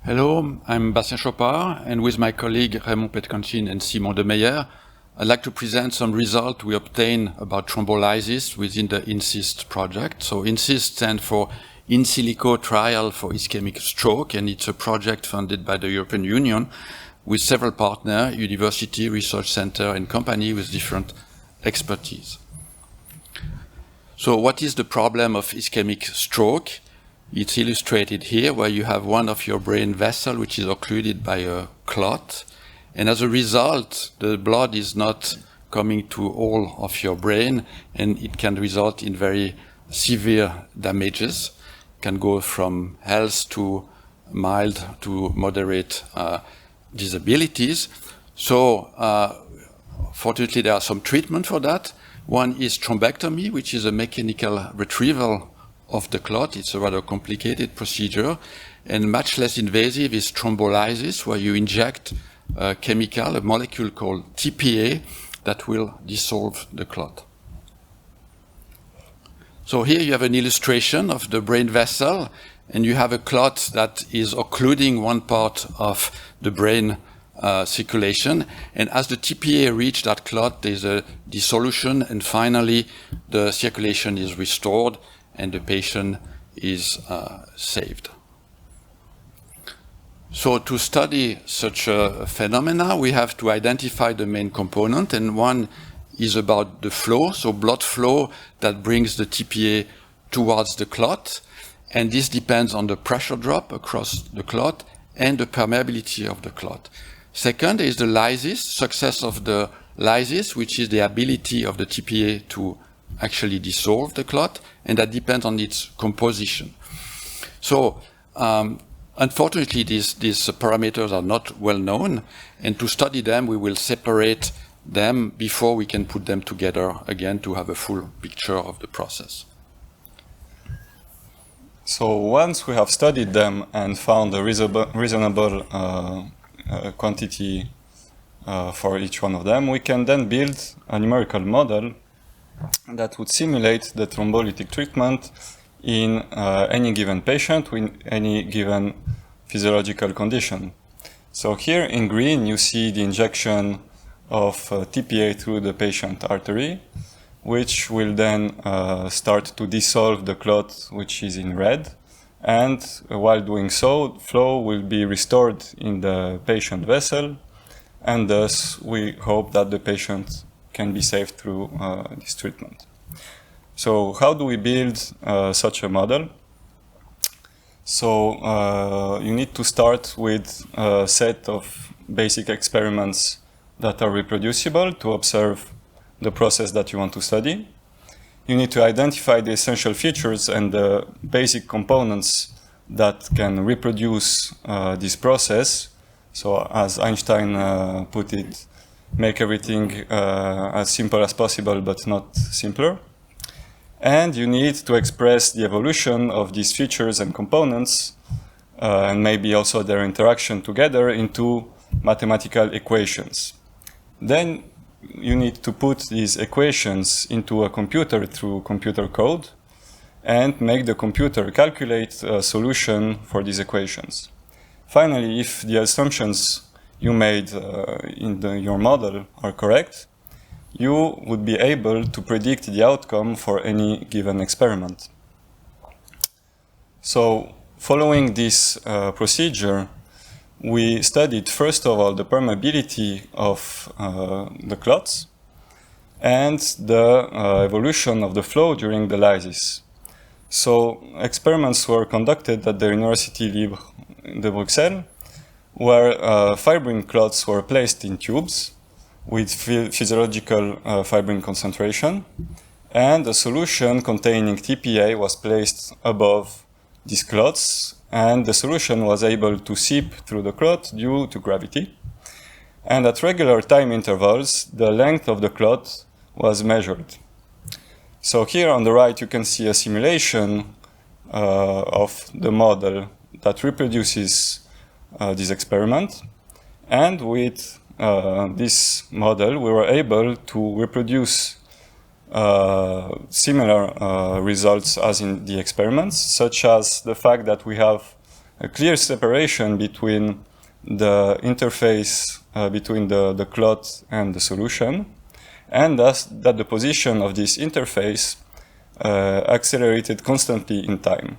Hello, I'm Bastien and with my colleague Raymond Petkonchin and Simon de Meyer, I'd like to present some results we obtained about thrombolysis within the INSIST project. So INSIST stands for In Silico Trial for Ischemic Stroke, and it's a project funded by the European Union with several partners, university, research center, and company with different expertise. So what is the problem of ischemic stroke? It's illustrated here, where you have one of your brain vessel which is occluded by a clot, and as a result the blood is not coming to all of your brain, and it can result in very severe damages. It can go from health to mild to moderate disabilities. So fortunately there are some treatment for that. One is thrombectomy, which is a mechanical retrieval of the clot. It's a rather complicated procedure, and much less invasive is thrombolysis, where you inject a chemical, a molecule called TPA, that will dissolve the clot. So here you have an illustration of the brain vessel, and you have a clot that is occluding one part of the brain circulation, and as the TPA reaches that clot, there's a dissolution, and finally the circulation is restored and the patient is saved. So to study such a phenomena, we have to identify the main component, and one is about the flow, so blood flow that brings the TPA towards the clot, and this depends on the pressure drop across the clot and the permeability of the clot. Second is the lysis, success of the lysis, which is the ability of the TPA to actually dissolve the clot, and that depends on its composition. So unfortunately these parameters are not well known, and to study them we will separate them before we can put them together again to have a full picture of the process. So once we have studied them and found a reasonable quantity for each one of them, we can then build a numerical model that would simulate the thrombolytic treatment in any given patient with any given physiological condition. So here in green you see the injection of TPA through the patient artery, which will then start to dissolve the clot, which is in red, and while doing so, flow will be restored in the patient vessel, and thus we hope that the patient can be saved through this treatment. So how do we build such a model? So you need to start with a set of basic experiments that are reproducible to observe the process that you want to study. You need to identify the essential features and the basic components that can reproduce this process. So as Einstein put it, make everything as simple as possible, but not simpler. And you need to express the evolution of these features and components, and maybe also their interaction together into mathematical equations. Then you need to put these equations into a computer through computer code and make the computer calculate a solution for these equations. Finally, if the assumptions you made in your model are correct, you would be able to predict the outcome for any given experiment. So, following this procedure, we studied first of all the permeability of the clots and the evolution of the flow during the lysis. So, experiments were conducted at the University Libre de Bruxelles, where fibrin clots were placed in tubes with physiological fibrin concentration, and a solution containing TPA was placed above these clots, and the solution was able to seep through the clot due to gravity. And at regular time intervals, the length of the clot was measured. So here on the right you can see a simulation of the model that reproduces this experiment, and with this model we were able to reproduce similar results as in the experiments, such as the fact that we have a clear separation between the interface between the clot and the solution, and thus that the position of this interface accelerated constantly in time.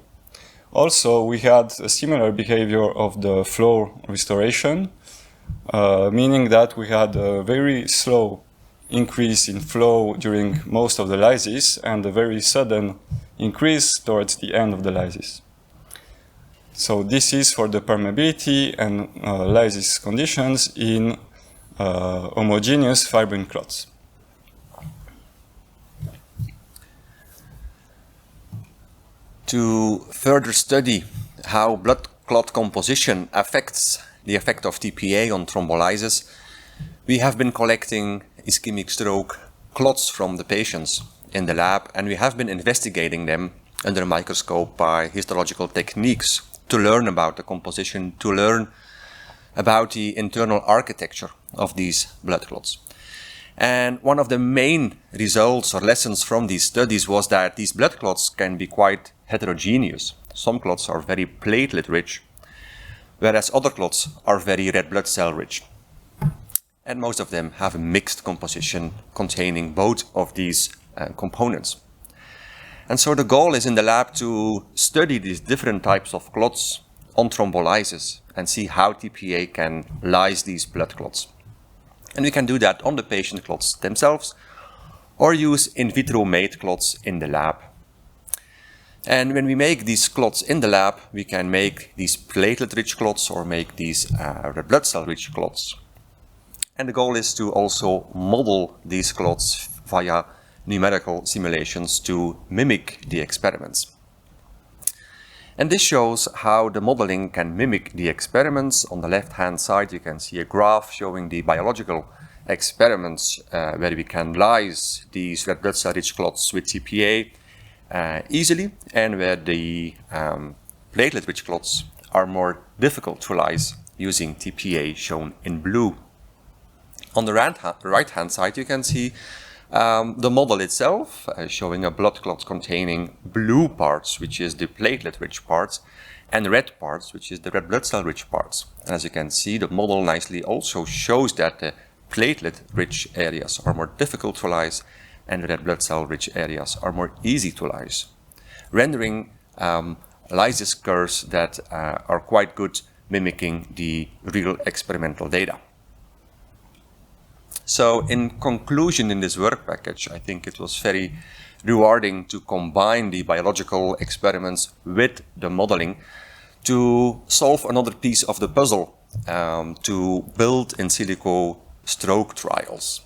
Also, we had a similar behavior of the flow restoration, meaning that we had a very slow increase in flow during most of the lysis and a very sudden increase towards the end of the lysis. So this is for the permeability and lysis conditions in homogeneous fibrin clots. To further study how blood clot composition affects the effect of TPA on thrombolysis, we have been collecting ischemic stroke clots from the patients in the lab, and we have been investigating them under a microscope by histological techniques to learn about the composition, to learn about the internal architecture of these blood clots. And one of the main results or lessons from these studies was that these blood clots can be quite heterogeneous. Some clots are very platelet-rich, whereas other clots are very red blood cell-rich. And most of them have a mixed composition containing both of these components. And so the goal is in the lab to study these different types of clots on thrombolysis and see how TPA can lyse these blood clots. And we can do that on the patient clots themselves or use in vitro made clots in the lab. And when we make these clots in the lab, we can make these platelet-rich clots or make these red blood cell-rich clots. And the goal is to also model these clots via numerical simulations to mimic the experiments. And this shows how the modeling can mimic the experiments. On the left-hand side, you can see a graph showing the biological experiments where we can lyse these red blood cell-rich clots with TPA easily, and where the platelet-rich clots are more difficult to lyse using TPA, shown in blue. On the right-hand side, you can see the model itself, showing a blood clot containing blue parts, which is the platelet-rich parts, and red parts, which is the red blood cell-rich parts. And as you can see, the model nicely also shows that the platelet-rich areas are more difficult to lyse, and the red blood cell-rich areas are more easy to lyse, rendering lysis curves that are quite good, mimicking the real experimental data. So in conclusion, in this work package, I think it was very rewarding to combine the biological experiments with the modeling to solve another piece of the puzzle, to build in silico stroke trials.